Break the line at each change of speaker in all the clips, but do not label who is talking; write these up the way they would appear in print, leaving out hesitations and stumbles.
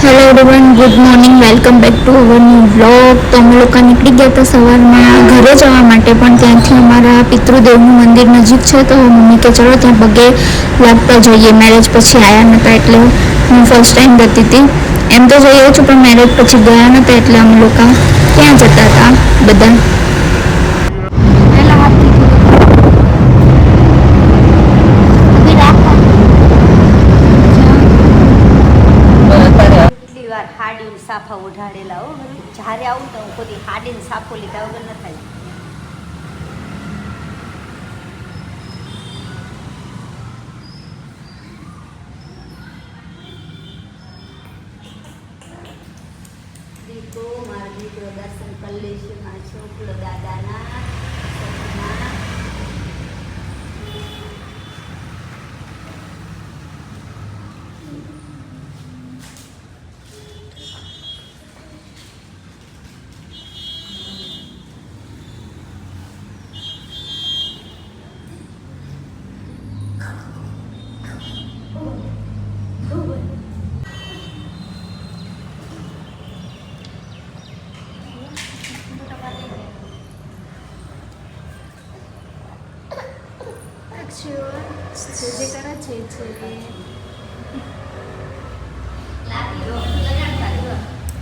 Hello everyone, good morning, welcome back to our new vlog. तो અમે લોકો નીકળી ગયા હતા સવારમાં ઘરે જવા માટે, પણ ત્યાંથી અમારા પિતૃદેવનું મંદિર નજીક છે, તો મમ્મી કે ચલો ત્યાં પગે લાગતા જઈએ. મેરેજ પછી આવ્યા નહોતા એટલે હું ફર્સ્ટ ટાઈમ જતી હતી. એમ તો જઈએ છું પણ મેરેજ પછી ગયા નહોતા એટલે અમે લોકો ત્યાં જતા હતા બધા.
હાડીને સાફા ઉઢાડેલા હો. જ્યારે આવું તો હું ખોટી હાડીને સાફો લીધા વગર ન થાય. દીકરો મારો દીકરો દર્શન કરી લેશે, મારા છોકરો દાદાના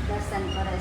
દર્શન કરે.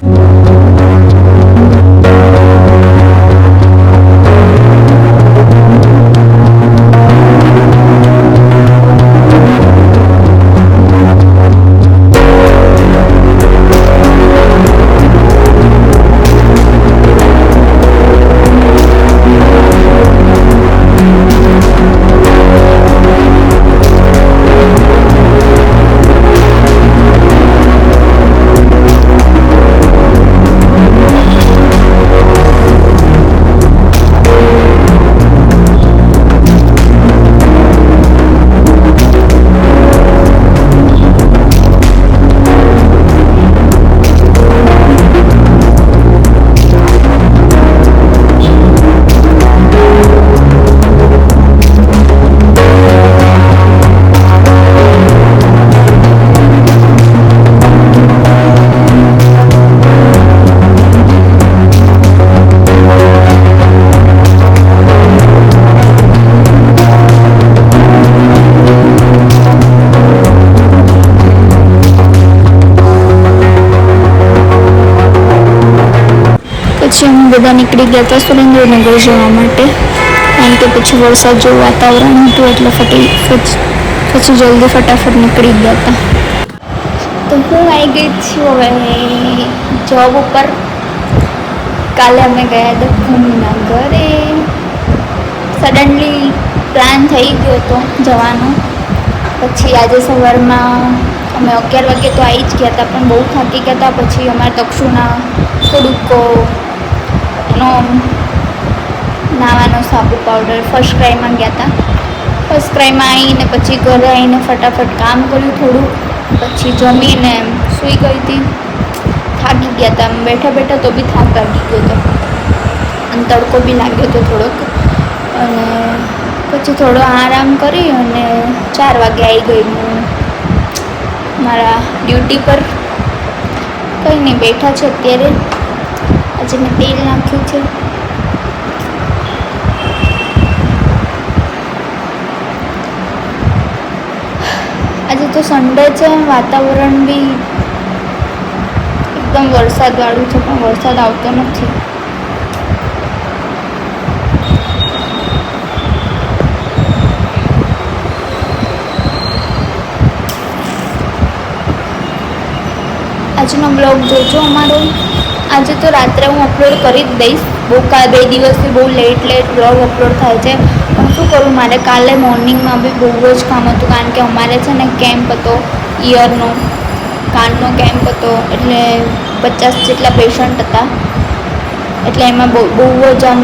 પછી અમે બધા નીકળી ગયા હતા સુરેન્દ્રનગર જવા માટે, કારણ કે પછી વરસાદ જેવું વાતાવરણ હતું એટલે પછી જલ્દી ફટાફટ નીકળી ગયા હતા. તો હું આવી ગઈ છું હવે જોબ ઉપર. કાલે અમે ગયા હતા ભૂમિના ઘરે. સડનલી પ્લાન થઈ ગયો હતો જવાનો. પછી આજે સવારમાં અમે 11 વાગે તો આવી જ ગયા હતા, પણ બહુ થાકી ગયા હતા. પછી અમારા દક્ષુના થોડુંક એનો નાવાનો સાબુ પાવડર ફર્સ્ટ ક્રાઈમાં ગયા હતા. ફર્સ્ટ ક્રાઈમાં આવીને પછી ઘરે આવીને ફટાફટ કામ કર્યું થોડું, પછી જમીને સૂઈ ગઈ હતી. થાકી ગયા હતા બેઠા બેઠા, તો બી થાક લાગી ગયો હતો અને તડકો બી લાગ્યો હતો થોડોક. અને પછી થોડો આરામ કરી અને 4 વાગે આવી ગઈ હું મારા ડ્યુટી પર. કંઈ નહીં, બેઠા છે અત્યારે. આજે મેં તેલ નાખ્યું છે. આજે તો સન્ડે છે, વાતાવરણ બી એકદમ વરસાદવાળું છે, પણ વરસાદ આવતો નથી. આજનો બ્લોગ જોજો અમારો. આજે તો રાત્રે હું અપલોડ કરી જ દઈશ. બહુ 2 દિવસથી બહુ લેટ બ્લોગ અપલોડ થાય છે, પણ શું કરું, મારે કાલે મોર્નિંગમાં બી બહુ જ કામ હતું, કારણ કે અમારે છે ને કેમ્પ હતો, ઇયરનો કાનનો કેમ્પ હતો. એટલે 50 જેટલા પેશન્ટ હતા, એટલે એમાં બહુ જ આમ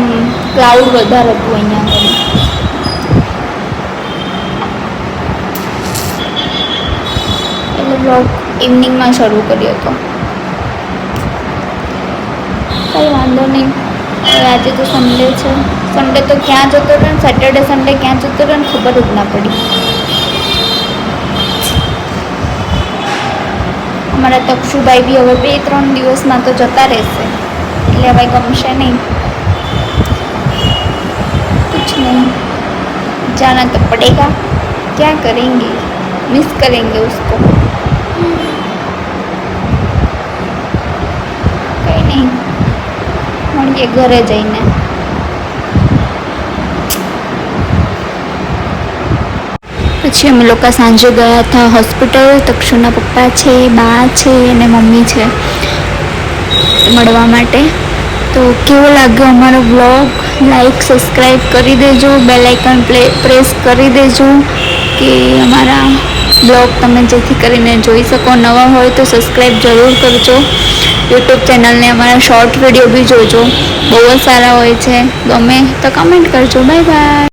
ક્રાઉડ વધારે હતું અહીંયા આગળ. એટલે બ્લોગ ઇવનિંગમાં શરૂ કર્યો હતો. કંઈ વાંધો નહીં. આજે તો સન્ડે છે. સન્ડે તો ક્યાં જતો રહે ને, સેટરડે સન્ડે ક્યાં જતો રહે ને ખબર જ ના પડી. અમારા અમારા તક્ષુભાઈ બી હવે 2-3 દિવસમાં તો જતા રહેશે, એટલે હવે ગમશે નહીં. कुछ नहीं, जाना तो पड़ेगा, क्या करेंगे, मिस करेंगे उसको. कहीं नहीं, મળીએ ઘરે જઈને. પછી અમે લોકો સાંજે ગયા હતા હોસ્પિટલ. તક્ષુના પપ્પા છે, બા છે અને મમ્મી છે મળવા માટે. તો કેવો લાગ્યો અમારો બ્લોગ? લાઈક સબસ્ક્રાઈબ કરી દેજો, બેલ આઇકન પ્રેસ કરી દેજો કે અમારા બ્લોગ તમે જેથી કરીને જોઈ શકો. નવા હોય તો સબસ્ક્રાઈબ જરૂર કરજો. યુટ્યુબ ચેનલને અમારા શોર્ટ વિડીયો બી જોજો, બહુ જ સારા હોય છે. ગમે તો કમેન્ટ કરજો. Bye bye.